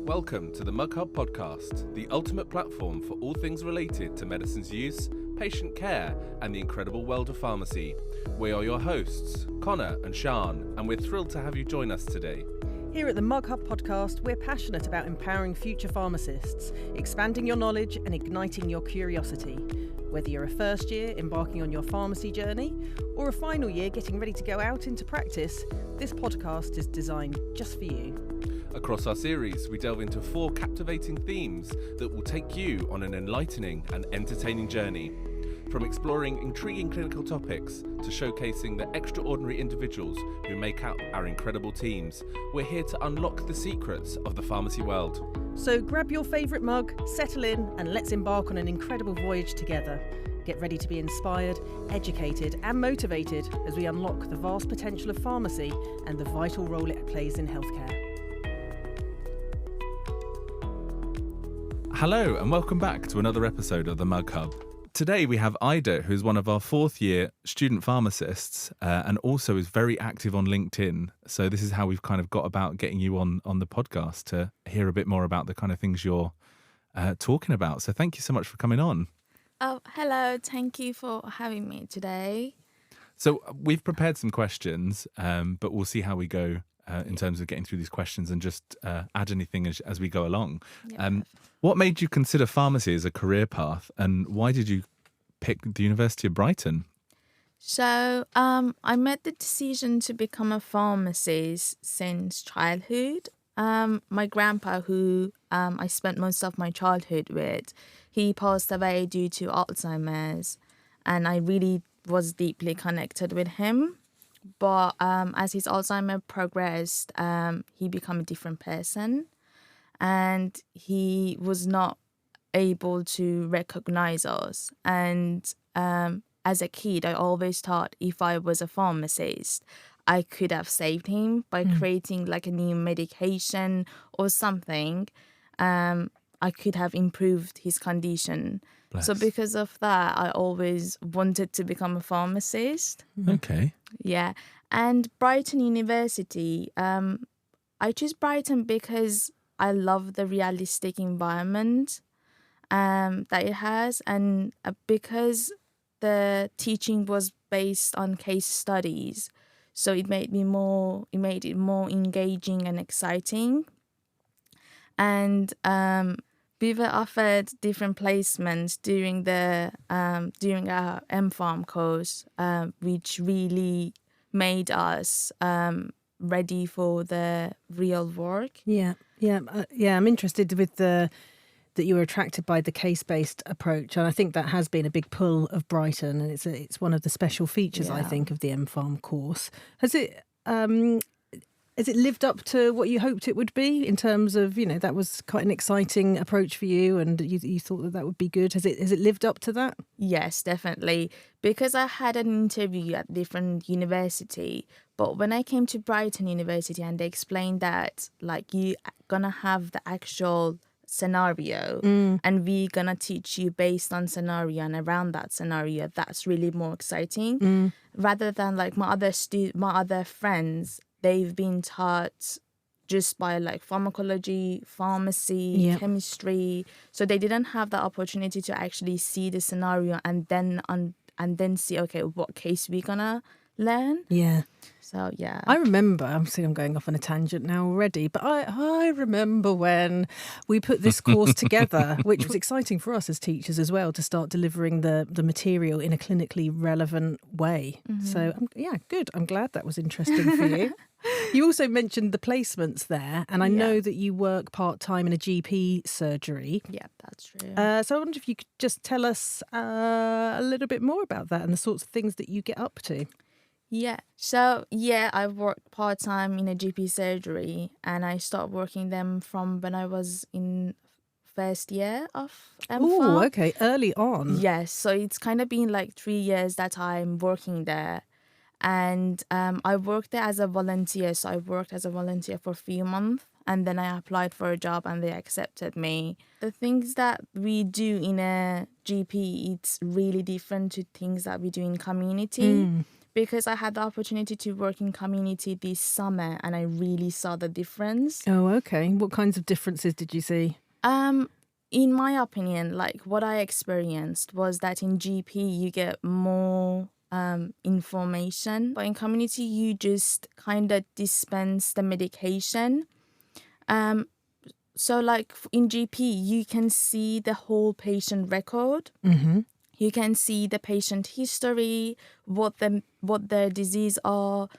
Welcome to the Mug Hub podcast, the ultimate platform for all things related to medicine's use, patient care, and the incredible world of pharmacy. We are your hosts, Connor and Sian, and we're thrilled to have you join us today. Here at the Mug Hub podcast, we're passionate about empowering future pharmacists, expanding your knowledge and igniting your curiosity. Whether you're a first year embarking on your pharmacy journey or a final year getting ready to go out into practice, this podcast is designed just for you. Across our series, we delve into 4 captivating themes that will take you on an enlightening and entertaining journey. From exploring intriguing clinical topics to showcasing the extraordinary individuals who make up our incredible teams, we're here to unlock the secrets of the pharmacy world. So grab your favourite mug, settle in, and let's embark on an incredible voyage together. Get ready to be inspired, educated, and motivated as we unlock the vast potential of pharmacy and the vital role it plays in healthcare. Hello and welcome back to another episode of the Mug Hub. Today we have Ieda, who's one of our 4th year student pharmacists and also is very active on LinkedIn. So this is how we've kind of got about getting you on the podcast to hear a bit more about the kind of things you're talking about. So thank you so much for coming on. Oh, hello. Thank you for having me today. So we've prepared some questions, but we'll see how we go in terms of getting through these questions and just add anything as we go along. Yeah. What made you consider pharmacy as a career path, and why did you pick the University of Brighton? So I made the decision to become a pharmacist since childhood. My grandpa, who I spent most of my childhood with, he passed away due to Alzheimer's, and I really was deeply connected with him. But as his Alzheimer progressed, he became a different person, and he was not able to recognize us. And as a kid, I always thought if I was a pharmacist, I could have saved him by creating like a new medication or something. I could have improved his condition. Bless. So because of that, I always wanted to become a pharmacist. Okay. Yeah. And Brighton University, I chose Brighton because I love the realistic environment that it has, and because the teaching was based on case studies, so it made it more engaging and exciting. And we were offered different placements during our M-Pharm course, which really made us ready for the real work. Yeah. I'm interested with that you were attracted by the case-based approach, and I think that has been a big pull of Brighton, and it's one of the special features, I think, of the M-Pharm course. Has it lived up to what you hoped it would be in terms of, that was quite an exciting approach for you, and you thought that would be good? Has it lived up to that? Yes, definitely. Because I had an interview at different university, but when I came to Brighton University and they explained that like you're gonna have the actual scenario and we're gonna teach you based on scenario and around that scenario, that's really more exciting. Rather than like my other friends, they've been taught just by like pharmacology, pharmacy, chemistry. So they didn't have the opportunity to actually see the scenario and then see, okay, what case we're gonna learn. Yeah. So, yeah. I remember, I'm going off on a tangent now already, but I remember when we put this course together, which was exciting for us as teachers as well, to start delivering the material in a clinically relevant way. So, good. I'm glad that was interesting for you. You also mentioned the placements there, and I know that you work part-time in a GP surgery. Yeah, that's true. So I wonder if you could just tell us a little bit more about that and the sorts of things that you get up to. Yeah. So, I worked part-time in a GP surgery, and I started working them from when I was in first year of M-Pharm. Oh, okay. Early on. Yes. So it's kind of been like 3 years that I'm working there. And I worked there as a volunteer. So I worked as a volunteer for a few months, and then I applied for a job and they accepted me. The things that we do in a GP, it's really different to things that we do in community. because I had the opportunity to work in community this summer and I really saw the difference. Oh, okay. What kinds of differences did you see? In my opinion, like what I experienced was that in GP you get more information, but in community you just kind of dispense the medication. So like in GP you can see the whole patient record. Mm-hmm. You can see the patient history, what their disease are,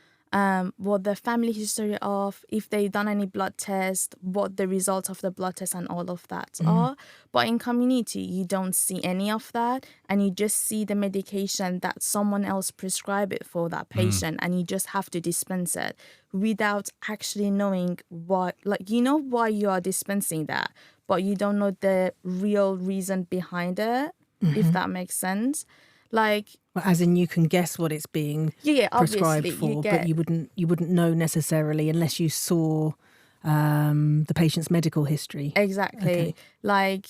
what their family history of, if they done any blood test, what the results of the blood test and all of that are. But in community, you don't see any of that, and you just see the medication that someone else prescribed it for that patient, and you just have to dispense it without actually knowing what, like, you know why you are dispensing that, but you don't know the real reason behind it. If that makes sense. Like, well, as in you can guess what it's being prescribed obviously, for, but you wouldn't know necessarily unless you saw the patient's medical history. Exactly. Okay. Like,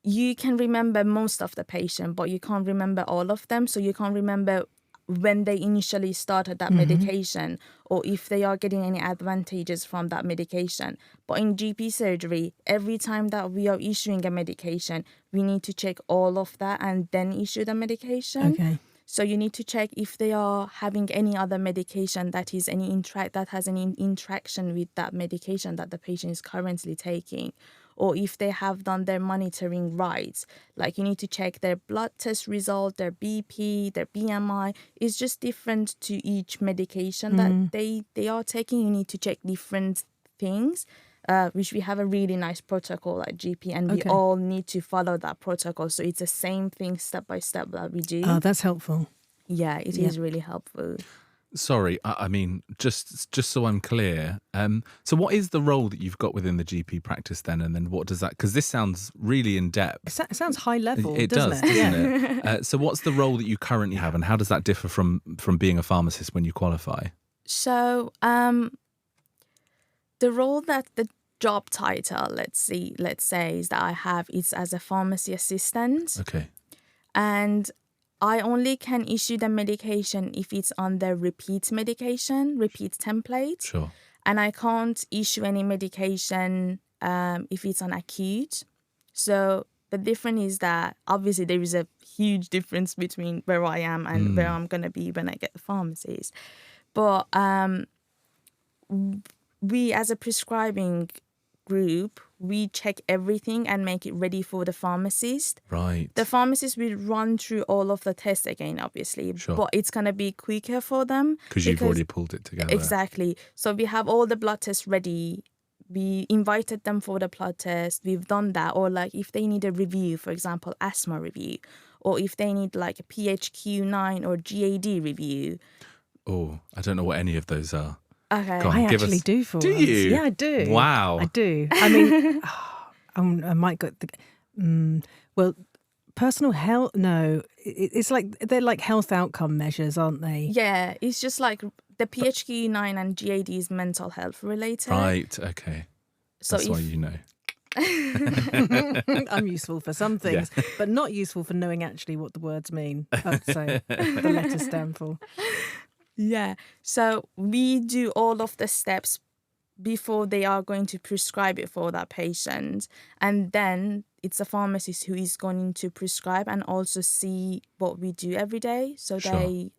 you can remember most of the patient, but you can't remember all of them. So you can't remember when they initially started that medication or if they are getting any advantages from that medication. But in GP surgery, every time that we are issuing a medication, we need to check all of that and then issue the medication. Okay. So you need to check if they are having any other medication that has any interaction with that medication that the patient is currently taking, or if they have done their monitoring right. Like you need to check their blood test result, their BP, their BMI. It's just different to each medication that they are taking. You need to check different things, which we have a really nice protocol at GP, and we all need to follow that protocol. So it's the same thing step by step that we do. Oh, that's helpful. Yeah, it is really helpful. Sorry, I mean, just so I'm clear, so what is the role that you've got within the GP practice then, and then what does that, because this sounds really in depth. It sounds high level, It doesn't does, it? doesn't it? So what's the role that you currently have, and how does that differ from being a pharmacist when you qualify? So the role that the job title, let's say, is that I have is as a pharmacy assistant. Okay. And I only can issue the medication if it's on the repeat template. Sure. And I can't issue any medication if it's on acute. So the difference is that obviously there is a huge difference between where I am and where I'm going to be when I get the pharmacies. But we as a prescribing group, we check everything and make it ready for the pharmacist. Right. The pharmacist will run through all of the tests again, obviously, but it's going to be quicker for them. Because you've already pulled it together. Exactly. So we have all the blood tests ready. We invited them for the blood test. We've done that. Or like if they need a review, for example, asthma review, or if they need like a PHQ-9 or GAD review. Oh, I don't know what any of those are. Okay. Go on, I give actually us... do for Do once. you? Yeah, I do. Wow. I do. I mean, I might got the... well, personal health... No, it's like... They're like health outcome measures, aren't they? Yeah, it's just like the PHQ-9 and GAD is mental health related. Right, okay. So That's why you know. I'm useful for some things, but not useful for knowing actually what the words mean. So the letters stand for. Yeah. So we do all of the steps before they are going to prescribe it for that patient. And then it's a pharmacist who is going to prescribe and also see what we do every day. So they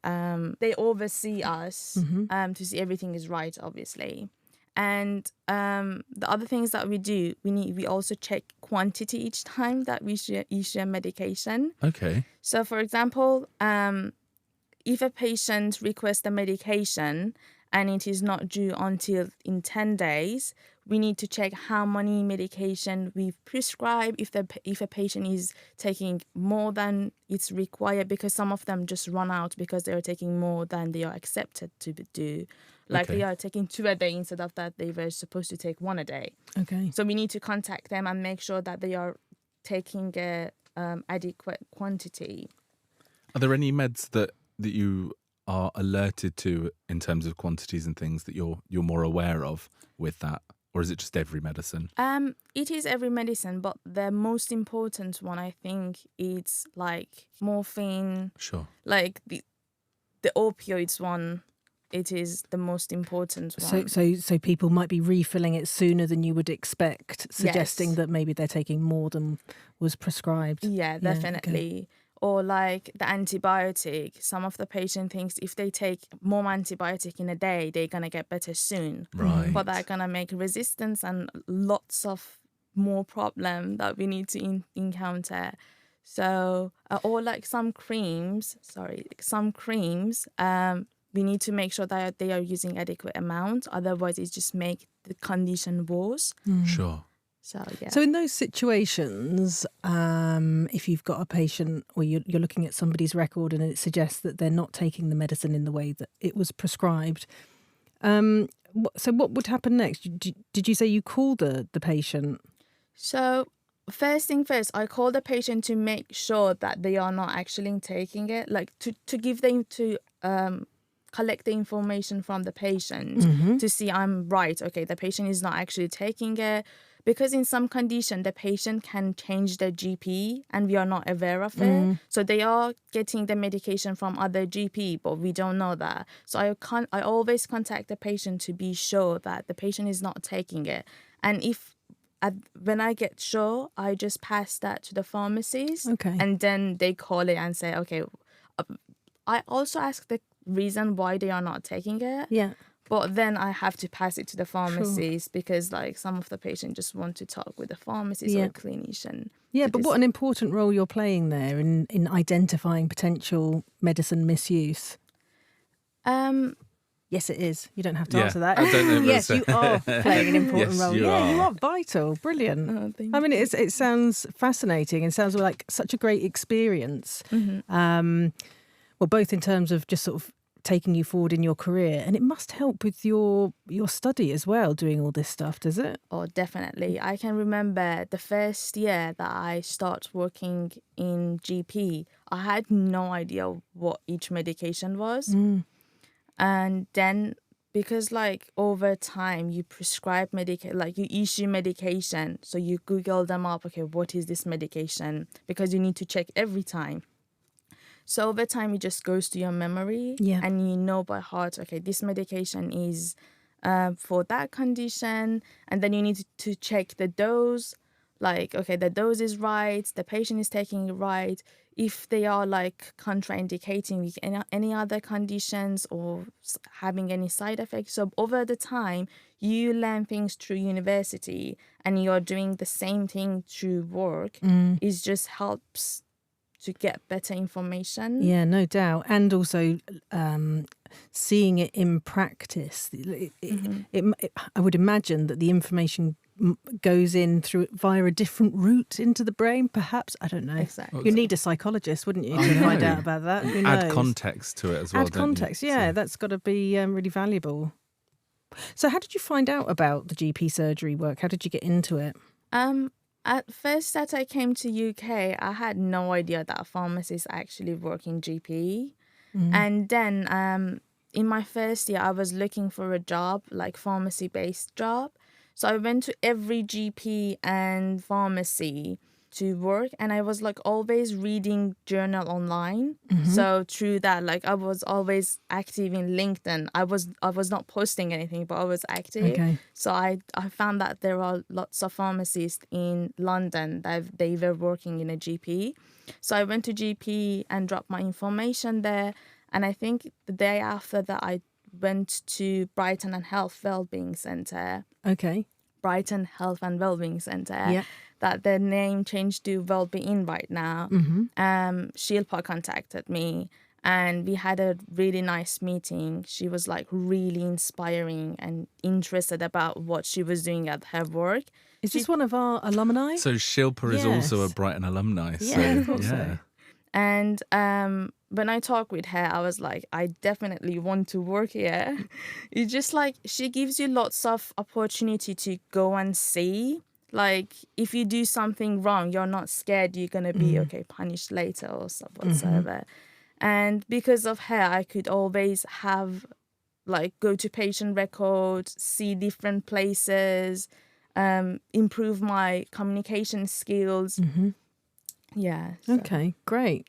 oversee us to see everything is right, obviously. And the other things that we do, we also check quantity each time that we issue a medication. Okay. So, for example, if a patient requests a medication and it is not due until in 10 days, we need to check how many medication we've prescribed, if a patient is taking more than it's required, because some of them just run out because they are taking more than they are accepted to do. Like they are taking 2 a day instead of that they were supposed to take 1 a day. Okay. So we need to contact them and make sure that they are taking a adequate quantity. Are there any meds that you are alerted to in terms of quantities and things that you're more aware of with that? Or is it just every medicine? It is every medicine, but the most important one, I think, is like morphine. Sure. Like the opioids one, it is the most important one. So people might be refilling it sooner than you would expect, suggesting Yes. that maybe they're taking more than was prescribed. Yeah, definitely. Or like the antibiotic, some of the patient thinks if they take more antibiotic in a day, they're going to get better soon. Right. But they're going to make resistance and lots of more problem that we need to encounter. So, or like some creams, we need to make sure that they are using adequate amount. Otherwise, it just make the condition worse. Sure. So, yeah. So in those situations, if you've got a patient or you're looking at somebody's record and it suggests that they're not taking the medicine in the way that it was prescribed, so what would happen next? Did you say you called the patient? So first thing first, I call the patient to make sure that they are not actually taking it, like to give them to collect the information from the patient to see I'm right. Okay, the patient is not actually taking it. Because in some condition, the patient can change their GP and we are not aware of it. So they are getting the medication from other GP, but we don't know that. So I always contact the patient to be sure that the patient is not taking it. And when I get sure, I just pass that to the pharmacist. Okay. And then they call it and say, okay, I also ask the reason why they are not taking it. Yeah. But then I have to pass it to the pharmacist because like some of the patients just want to talk with the pharmacist or clinician. Yeah, but what an important role you're playing there in identifying potential medicine misuse. Yes, it is. You don't have to answer that. I don't know. Yes, you are playing an important role. You are. You are vital. Brilliant. Oh, thank I mean, it sounds fascinating and sounds like such a great experience. Well, both in terms of just sort of taking you forward in your career, and it must help with your study as well, doing all this stuff, does it? Oh, definitely. I can remember the first year that I started working in GP, I had no idea what each medication was. And then because like over time you prescribe you issue medication, so you Google them up, okay, what is this medication? Because you need to check every time. So over time, it just goes to your memory and you know by heart, okay, this medication is for that condition. And then you need to check the dose, like, okay, the dose is right, the patient is taking it right. If they are like contraindicating with any other conditions or having any side effects. So over the time, you learn things through university and you're doing the same thing through work. It just helps to get better information. Yeah, no doubt. And also seeing it in practice. I would imagine that the information goes in via a different route into the brain, perhaps. I don't know. Exactly. You need a psychologist, wouldn't you, to find out about that? Who knows? Add context to it as well, Add context, yeah. That's got to be really valuable. So how did you find out about the GP surgery work? How did you get into it? At first that I came to UK, I had no idea that pharmacists actually work in GP. And then in my first year, I was looking for a job, like pharmacy-based job. So I went to every GP and pharmacy to work, and I was like always reading journal online. So through that, like I was always active in LinkedIn. I was not posting anything, but I was active. Okay. So I found that there are lots of pharmacists in London that they were working in a GP. So I went to GP and dropped my information there. And I think the day after that, I went to Brighton and Health Wellbeing Centre. Okay. Brighton Health and Wellbeing Centre. Yeah. That their name changed to Wellbeing right now. Shilpa contacted me and we had a really nice meeting. She was like really inspiring and interested about what she was doing at her work. Is this one of our alumni? So Shilpa is also a Brighton alumni. Yeah, So. And when I talked with her, I was like, I definitely want to work here. It's just like she gives you lots of opportunity to go and see. Like if you do something wrong, you're not scared you're going to be punished later or whatsoever. And because of her, I could always have go to patient records, see different places, improve my communication skills. Yeah. So. Okay, great.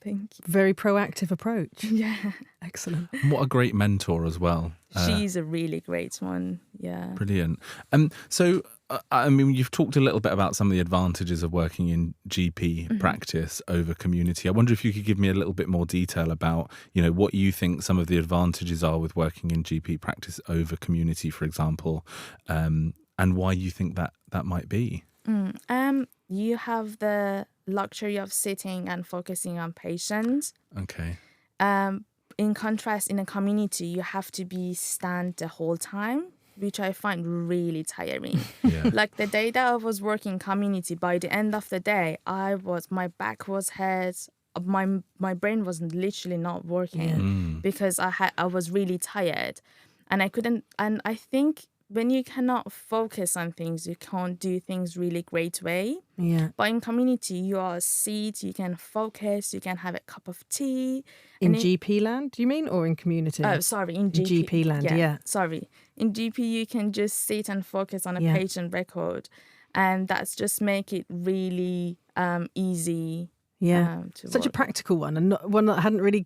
Thank you. Very proactive approach. Yeah. Excellent. What a great mentor as well. She's a really great one. Yeah. Brilliant. So, I mean, you've talked a little bit about some of the advantages of working in GP practice over community. I wonder if you could give me a little bit more detail about, what you think some of the advantages are with working in GP practice over community, for example, and why you think that might be. You have the luxury of sitting and focusing on patients. Okay. In contrast, in a community, you have to be stand the whole time, which I find really tiring. Yeah. Like the day that I was working community, by the end of the day, my back was hurt. My brain was literally not working because I was really tired, and I couldn't. And I think when you cannot focus on things, you can't do things really great way. Yeah. But in community, you are a seat, you can focus, you can have a cup of tea. In GP land, do you mean, or in community? Oh, sorry, in GP. GP land, yeah. Sorry. In GP, you can just sit and focus on a patient record. And that's just make it really easy. Yeah, such work. a practical one, and not one that I hadn't really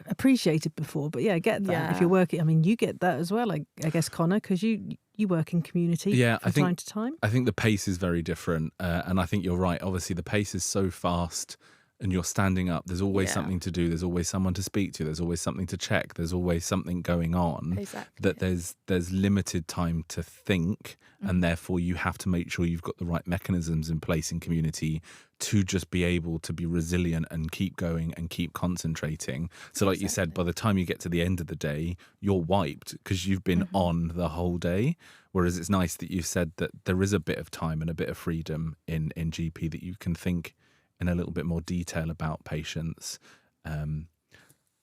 appreciated before. But yeah, I get that. Yeah. If you're working, I mean, you get that as well, I guess, Connor, because you work in community from time to time. I think the pace is very different, and I think you're right. Obviously, the pace is so fast, and you're standing up. There's always something to do. There's always someone to speak to. There's always something to check. There's always something going on. Exactly. That there's limited time to think, and therefore you have to make sure you've got the right mechanisms in place in community to just be able to be resilient and keep going and keep concentrating. So like you said, by the time you get to the end of the day, you're wiped because you've been on the whole day. Whereas it's nice that you've said that there is a bit of time and a bit of freedom in GP that you can think in a little bit more detail about patients.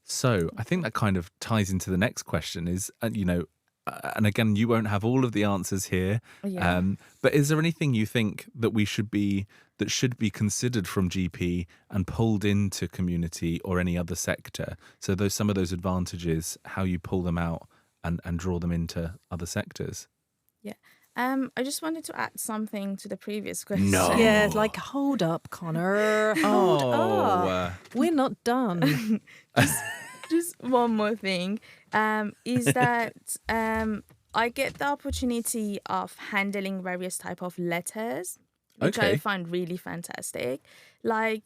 So I think that kind of ties into the next question is, and again, you won't have all of the answers here, but is there anything you think that should be considered from GP and pulled into community or any other sector? So some of those advantages, how you pull them out and draw them into other sectors. Yeah. I just wanted to add something to the previous question. No. Yeah, like, hold up, Connor. Hold up. We're not done. Just one more thing, is that I get the opportunity of handling various type of letters, which I find really fantastic. Like,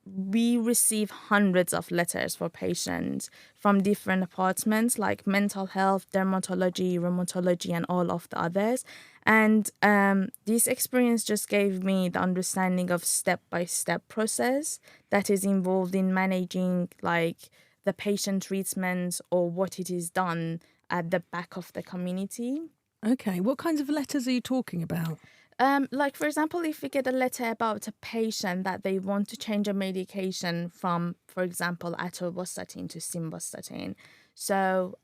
we receive hundreds of letters for patients from different departments like mental health, dermatology, rheumatology, and all of the others. And this experience just gave me the understanding of step-by-step process that is involved in managing like the patient treatment or what it is done at the back of the community. Okay, what kinds of letters are you talking about? Like, for example, if we get a letter about a patient that they want to change a medication from, for example, atorvastatin to simvastatin. So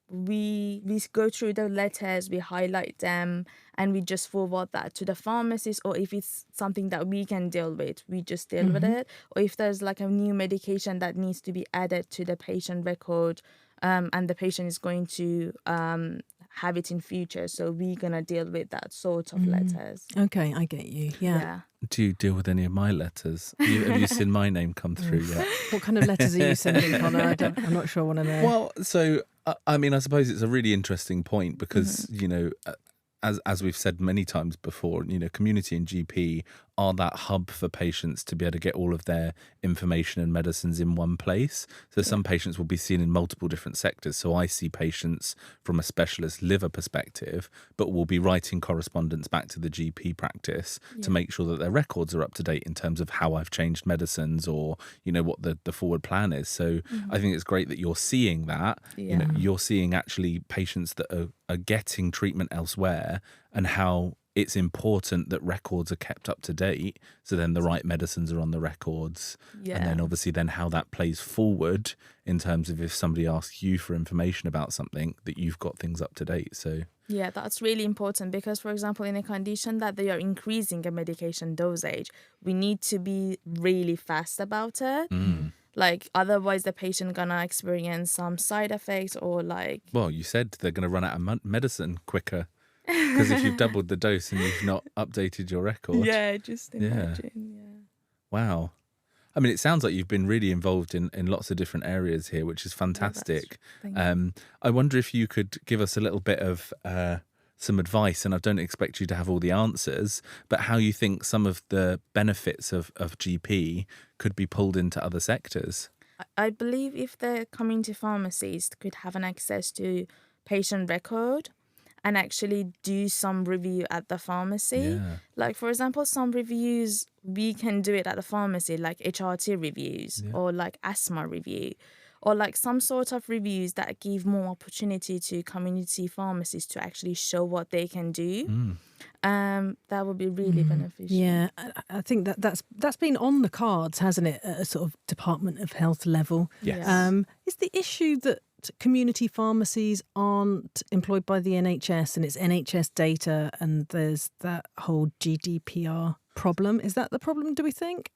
we go through the letters, we highlight them, and we just forward that to the pharmacist, or if it's something that we can deal with, we just deal with it. Or if there's like a new medication that needs to be added to the patient record, and the patient is going to have it in future, so we're gonna deal with that sort of letters. Okay, I get you. Yeah. Do you deal with any of my letters? Have you seen my name come through yet? What kind of letters are you sending, Connor? I'm not sure I want to know. Well, so I mean, I suppose it's a really interesting point because as we've said many times before, community and GP are that hub for patients to be able to get all of their information and medicines in one place. So some patients will be seen in multiple different sectors. So I see patients from a specialist liver perspective, but will be writing correspondence back to the GP practice to make sure that their records are up to date in terms of how I've changed medicines or, what the forward plan is. So I think it's great that you're seeing that. Yeah. You're seeing actually patients that are getting treatment elsewhere and how it's important that records are kept up to date. So then the right medicines are on the records. Yeah. And then obviously then how that plays forward in terms of if somebody asks you for information about something, that you've got things up to date. So yeah, that's really important because, for example, in a condition that they are increasing a medication dosage, we need to be really fast about it. Like, otherwise the patient gonna experience some side effects or like... Well, you said they're going to run out of medicine quicker. Because if you've doubled the dose and you've not updated your record. Yeah, just imagine. Yeah. Wow. I mean, it sounds like you've been really involved in lots of different areas here, which is fantastic. Thank you. I wonder if you could give us a little bit of some advice, and I don't expect you to have all the answers, but how you think some of the benefits of GP could be pulled into other sectors. I believe if the community pharmacist could have an access to patient record and actually do some review at the pharmacy. Yeah. Like, for example, some reviews, we can do it at the pharmacy, like HRT reviews or like asthma review, or like some sort of reviews that give more opportunity to community pharmacists to actually show what they can do. That would be really beneficial. Yeah, I think that's been on the cards, hasn't it, at a sort of Department of Health level. Yes. Is the issue that community pharmacies aren't employed by the NHS and it's NHS data and there's that whole GDPR problem? Is that the problem, do we think?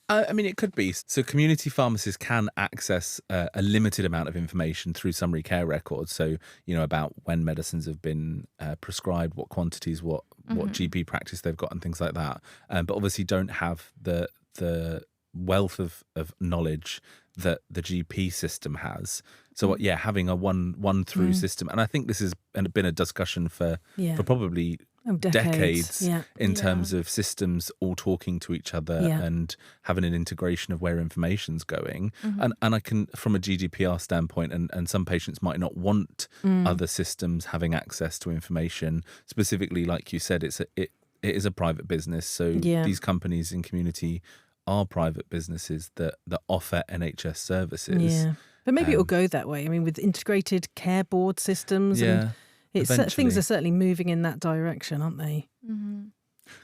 I mean, it could be. So community pharmacists can access a limited amount of information through summary care records. So, about when medicines have been prescribed, what quantities, what GP practice they've got and things like that. But obviously don't have the wealth of knowledge that the GP system has. So having a one through system, and I think this has been a discussion for probably decades in terms of systems all talking to each other and having an integration of where information's going. And I can, from a GDPR standpoint, and some patients might not want other systems having access to information. Specifically, like you said, it is a private business. So these companies in community are private businesses that offer NHS services. Yeah. But maybe it'll go that way. I mean, with integrated care board systems, and things are certainly moving in that direction, aren't they?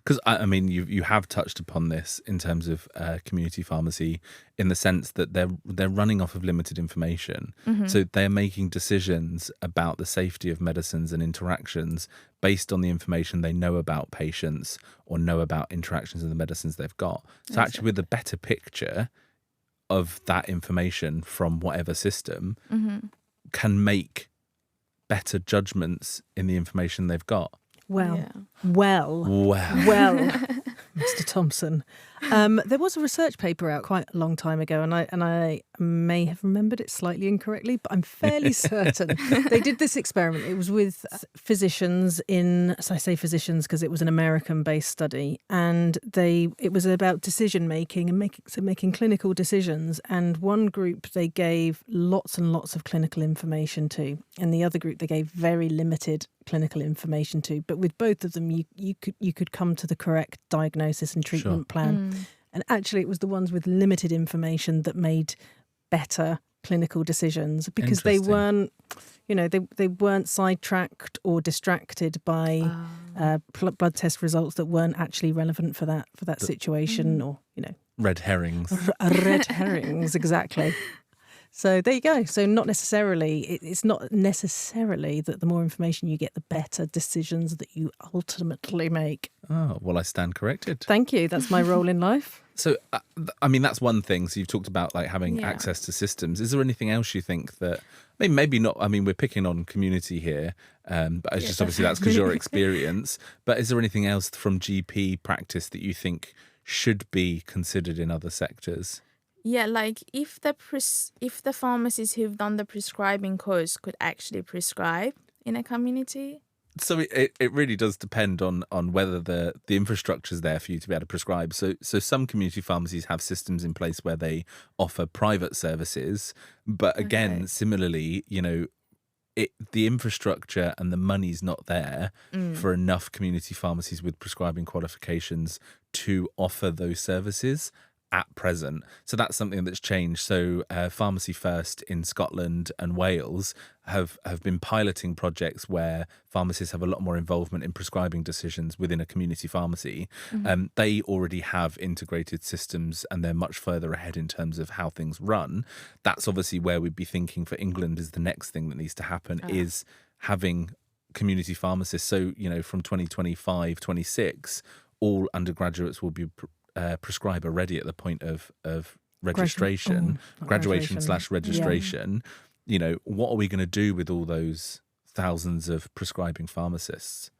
Because I mean, you have touched upon this in terms of community pharmacy, in the sense that they're running off of limited information, so they're making decisions about the safety of medicines and interactions based on the information they know about patients or know about interactions of the medicines they've got. So actually, with a better picture of that information from whatever system, can make better judgments in the information they've got. Well, Mr. Thompson. There was a research paper out quite a long time ago, and I may have remembered it slightly incorrectly, but I'm fairly certain they did this experiment. It was with physicians so I say physicians because it was an American-based study, and it was about decision making and making clinical decisions. And one group they gave lots and lots of clinical information to, and the other group they gave very limited clinical information to. But with both of them, you could come to the correct diagnosis and treatment plan. And actually, it was the ones with limited information that made better clinical decisions, because they weren't, they weren't sidetracked or distracted by blood test results that weren't actually relevant for that situation, or red herrings. Red herrings, exactly. So there you go. So it's not necessarily that the more information you get, the better decisions that you ultimately make. Oh, well, I stand corrected. Thank you. That's my role in life. So, I mean, that's one thing. So you've talked about like having access to systems. Is there anything else you think that, maybe not, I mean, we're picking on community here, but it's just obviously that's because your experience. But is there anything else from GP practice that you think should be considered in other sectors? Yeah, like if the pharmacists who've done the prescribing course could actually prescribe in a community. So it really does depend on whether the infrastructure is there for you to be able to prescribe. So some community pharmacies have systems in place where they offer private services, but again, similarly, the infrastructure and the money's not there for enough community pharmacies with prescribing qualifications to offer those services at present. So that's something that's changed. So Pharmacy First in Scotland and Wales have been piloting projects where pharmacists have a lot more involvement in prescribing decisions within a community pharmacy. They already have integrated systems and they're much further ahead in terms of how things run. That's obviously where we'd be thinking for England is the next thing that needs to happen, is having community pharmacists. So, from 2025, 26, all undergraduates will be prescriber ready at the point of registration, graduation/registration. What are we going to do with all those thousands of prescribing pharmacists?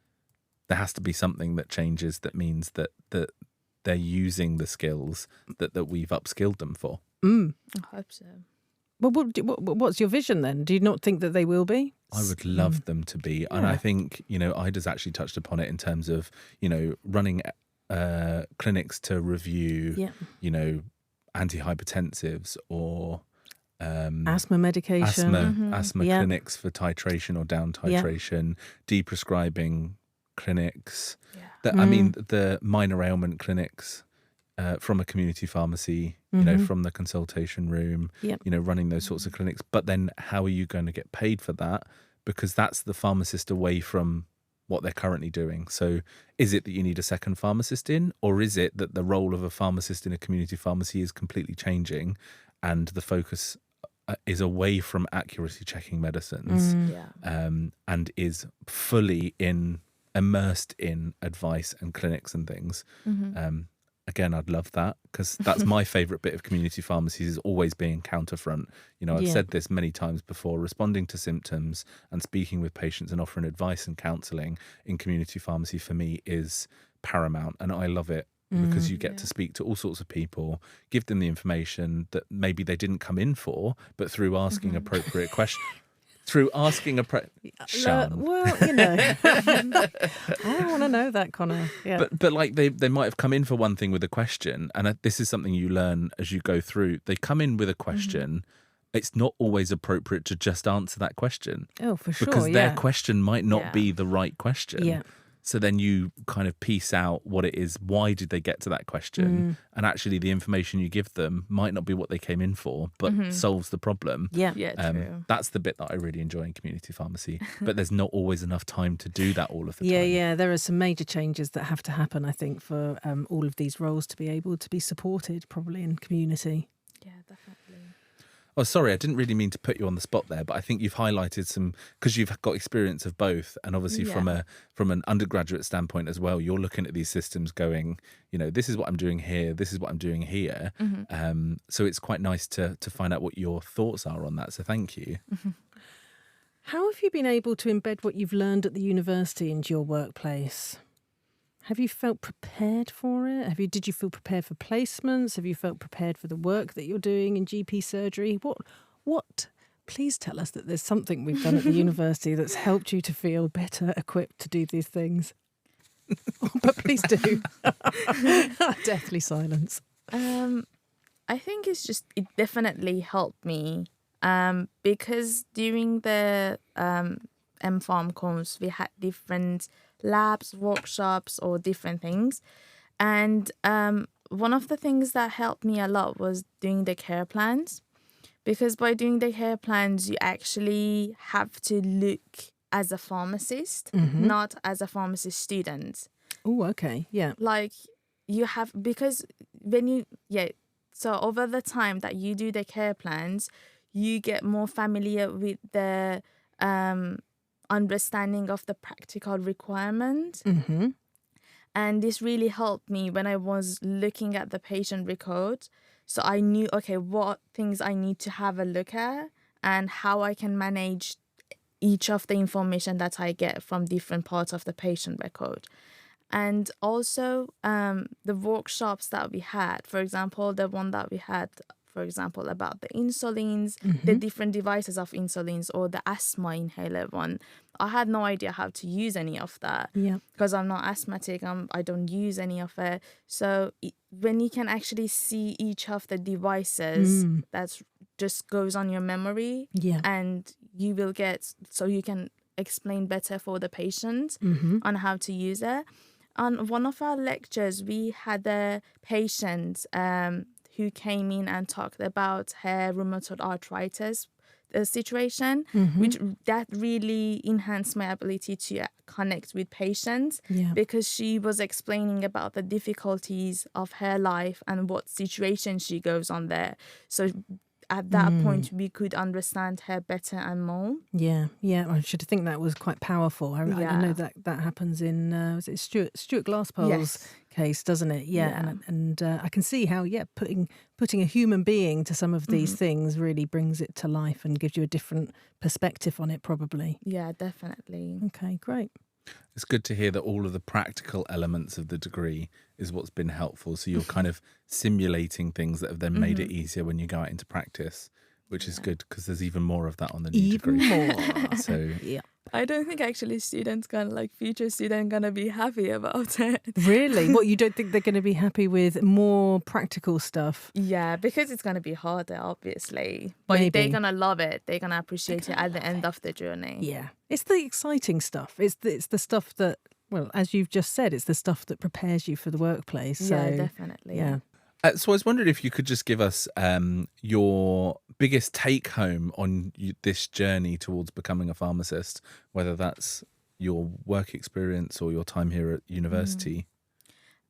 There has to be something that changes that means that they're using the skills that we've upskilled them for. Mm. I hope so. Well, what's your vision then? Do you not think that they will be? I would love them to be. And I think, Ieda's actually touched upon it in terms of, running clinics to review, antihypertensives or asthma medication. Asthma clinics for titration or down titration, deprescribing clinics. I mean, the minor ailment clinics from a community pharmacy, from the consultation room, running those sorts of clinics. But then how are you going to get paid for that? Because that's the pharmacist away from what they're currently doing. So is it that you need a second pharmacist in, or is it that the role of a pharmacist in a community pharmacy is completely changing and the focus is away from accuracy checking medicines and is fully immersed in advice and clinics and things? Again, I'd love that, because that's my favourite bit of community pharmacies, is always being counterfront. I've said this many times before, responding to symptoms and speaking with patients and offering advice and counselling in community pharmacy for me is paramount, and I love it. Because you get to speak to all sorts of people, give them the information that maybe they didn't come in for, but through asking appropriate questions. Through asking well, I don't want to know that, Connor. Yeah. But like they might have come in for one thing with a question, and this is something you learn as you go through. They come in with a question. It's not always appropriate to just answer that question. Oh, for sure. Because their question might not be the right question. Yeah. So then you kind of piece out what it is. Why did they get to that question? And actually the information you give them might not be what they came in for, but solves the problem. Yeah. True. That's the bit that I really enjoy in community pharmacy. But there's not always enough time to do that all of the time. Yeah. There are some major changes that have to happen, I think, for all of these roles to be able to be supported probably in community. Yeah, definitely. Oh, sorry, I didn't really mean to put you on the spot there, but I think you've highlighted some, because you've got experience of both, and obviously from an undergraduate standpoint as well, you're looking at these systems going, this is what I'm doing here, this is what I'm doing here. So it's quite nice to find out what your thoughts are on that. So thank you. How have you been able to embed what you've learned at the university into your workplace? Have you felt prepared for it? Did you feel prepared for placements? Have you felt prepared for the work that you're doing in GP surgery? What? Please tell us that there's something we've done at the university that's helped you to feel better equipped to do these things. But please do. Deathly silence. I think it definitely helped me because during the M-Pharm course, we had different labs, workshops, or different things. And one of the things that helped me a lot was doing the care plans, because by doing the care plans, you actually have to look as a pharmacist, not as a pharmacist student. Oh, okay. Yeah. Like you have, because so over the time that you do the care plans, you get more familiar with the understanding of the practical requirement. And this really helped me when I was looking at the patient record. So I knew, what things I need to have a look at and how I can manage each of the information that I get from different parts of the patient record. And also the workshops that we had, for example, the one that we had, about the insulins, the different devices of insulins, or the asthma inhaler one. I had no idea how to use any of that because I'm not asthmatic. I don't use any of it. So when you can actually see each of the devices, that just goes on your memory, and you will so you can explain better for the patient on how to use it. On one of our lectures, we had a patient who came in and talked about her rheumatoid arthritis situation, which that really enhanced my ability to connect with patients, because she was explaining about the difficulties of her life and what situation she goes on there. So at that point, we could understand her better and more. Yeah. I should think that was quite powerful. I know that happens in was it Stuart Glasspell's case, doesn't it? And I can see how putting a human being to some of these things really brings it to life and gives you a different perspective on it, probably. Yeah, definitely. Okay, great. It's good to hear that all of the practical elements of the degree is what's been helpful. So you're kind of simulating things that have then made it easier when you go out into practice, which is good because there's even more of that on the new Even degree. more. So Yeah. I don't think actually future students gonna be happy about it. Really? What, you don't think they're going to be happy with more practical stuff? Yeah, because it's gonna be harder, obviously. But Maybe. they're gonna love it. They're gonna appreciate it at the end of the journey. Yeah. It's the exciting stuff. It's the stuff that, well, as you've just said, it's the stuff that prepares you for the workplace. So, Yeah, definitely. yeah. So I was wondering if you could just give us your biggest take home on this journey towards becoming a pharmacist, whether that's your work experience or your time here at university.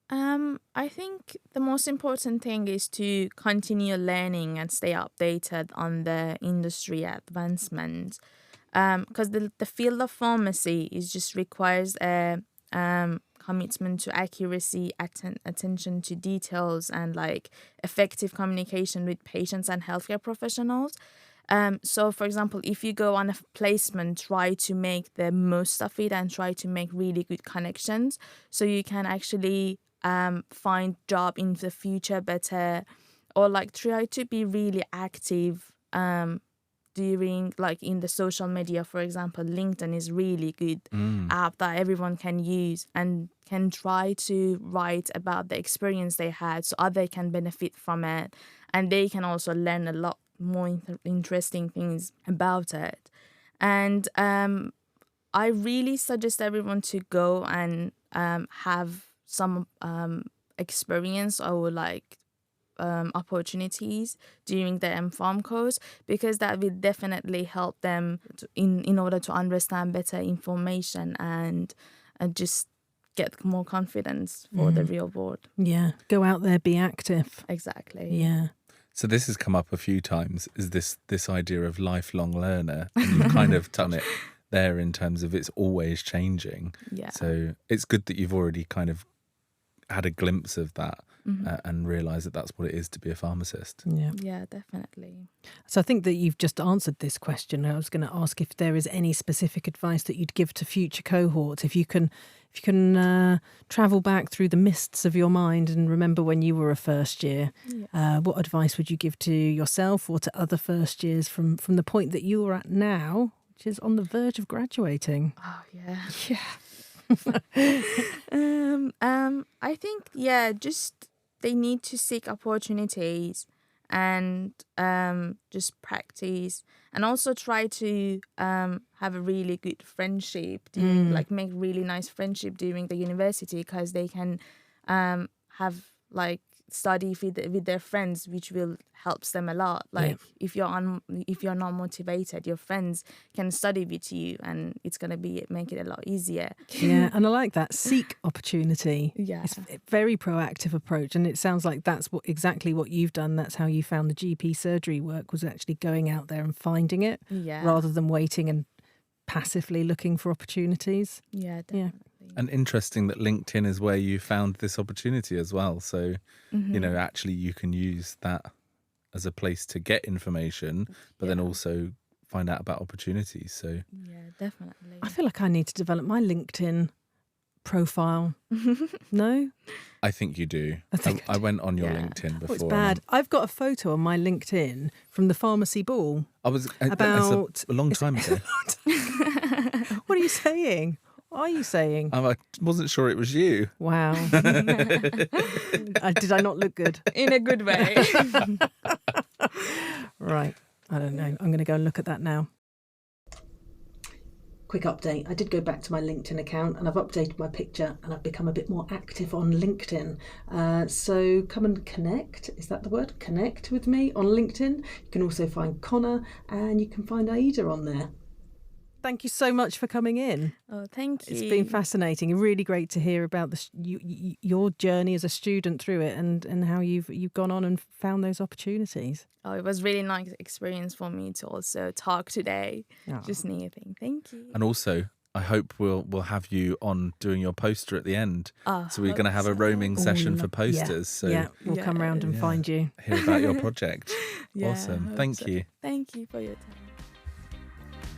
I think the most important thing is to continue learning and stay updated on the industry advancement. Because the field of pharmacy is just requires a commitment to accuracy, attention to details, and like effective communication with patients and healthcare professionals. So, for example, if you go on a placement, try to make the most of it and try to make really good connections so you can actually find job in the future better, or like try to be really active during like in the social media. For example, LinkedIn is really good app that everyone can use and can try to write about the experience they had so others can benefit from it, and they can also learn a lot more interesting things about it. And I really suggest everyone to go and have some experience or like opportunities during the MPharm course, because that will definitely help them in order to understand better information and just get more confidence for the real world. Yeah. Go out there, be active. Exactly. Yeah. So this has come up a few times, is this idea of lifelong learner, and you've kind of done it there in terms of it's always changing. Yeah. So it's good that you've already kind of had a glimpse of that and realised that that's what it is to be a pharmacist. Yeah. Yeah, definitely. So I think that you've just answered this question. I was going to ask if there is any specific advice that you'd give to future cohorts. If you can travel back through the mists of your mind and remember when you were a first year, what advice would you give to yourself or to other first years from the point that you are at now, which is on the verge of graduating? Oh, yeah. Yeah. I think, just they need to seek opportunities and just practice, and also try to have a really good friendship during, like make really nice friendship during the university, because they can have like study with their friends, which will helps them a lot. Like if you're not motivated, your friends can study with you, and it's gonna make it a lot easier. Yeah, and I like that. Seek opportunity. Yeah. It's a very proactive approach, and it sounds like that's exactly what you've done. That's how you found the GP surgery work, was actually going out there and finding it, rather than waiting and passively looking for opportunities. Yeah, definitely. And interesting that LinkedIn is where you found this opportunity as well. So, you know, actually you can use that as a place to get information, but then also find out about opportunities. So Yeah, definitely. I feel like I need to develop my LinkedIn profile. No? I think you do. I went on your LinkedIn before. Oh, it's bad. I've got a photo on my LinkedIn from the pharmacy ball. That's About a long time ago. What are you saying? What are you saying? I wasn't sure it was you. Wow. Did I not look good? In a good way. Right. I don't know. I'm going to go and look at that now. Quick update. I did go back to my LinkedIn account and I've updated my picture and I've become a bit more active on LinkedIn. So come and connect. Is that the word? Connect with me on LinkedIn. You can also find Connor and you can find Ieda on there. Thank you so much for coming in. Oh, thank you. It's been fascinating. Really great to hear about your journey as a student through it and how you've gone on and found those opportunities. Oh, it was really nice experience for me to also talk today. Oh. Just anything. Thank you. And also, I hope we'll have you on doing your poster at the end. So we're going to have a roaming session for posters. So we'll come round and find you. Hear about your project. Yeah, Awesome. Thank you. Thank you for your time.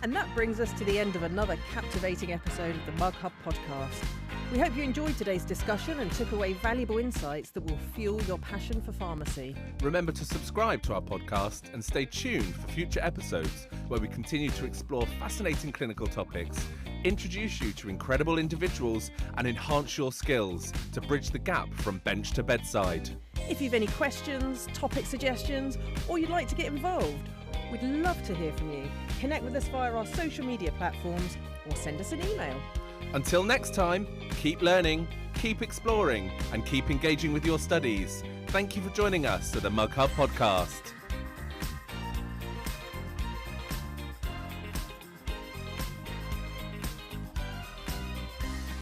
And that brings us to the end of another captivating episode of the Mug Hub podcast. We hope you enjoyed today's discussion and took away valuable insights that will fuel your passion for pharmacy. Remember to subscribe to our podcast and stay tuned for future episodes where we continue to explore fascinating clinical topics, introduce you to incredible individuals and enhance your skills to bridge the gap from bench to bedside. If you've any questions, topic suggestions, or you'd like to get involved, we'd love to hear from you. Connect with us via our social media platforms or send us an email. Until next time, keep learning, keep exploring, and keep engaging with your studies. Thank you for joining us at the Mug Hub podcast.